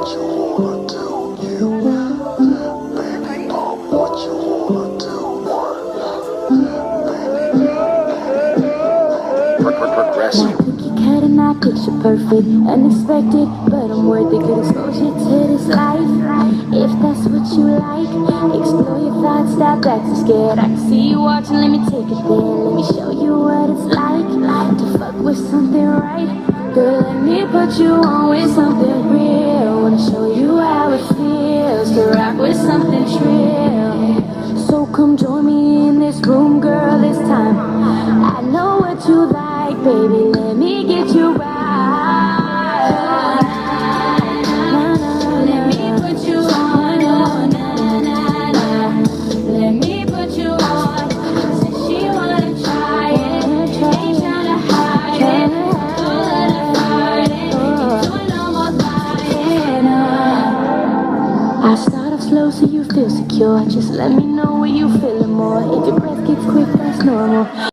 what you wanna do, baby, know what you wanna do, Progressive. Cookie cut and I picture perfect, unexpected, but I'm worth a good exposure to this life. If that's what you like, explore your thoughts, stop acting scared. I can see you watching, let me take it there. Let me show you what it's like to fuck with something right. Girl, let me put you on with something real. Wanna show you how it feels to rock with something trill. So come join me in this room, girl, this time. I know what you like, baby, let me get you right. Let me put you on, oh, na, na, na. Let me put you on. Since she wanna try it, ain't tryna hide it. Don't let her fight it, do no more lying. I start off slow so you feel secure. Just let me know when you feeling more. If your breath gets quick, that's normal.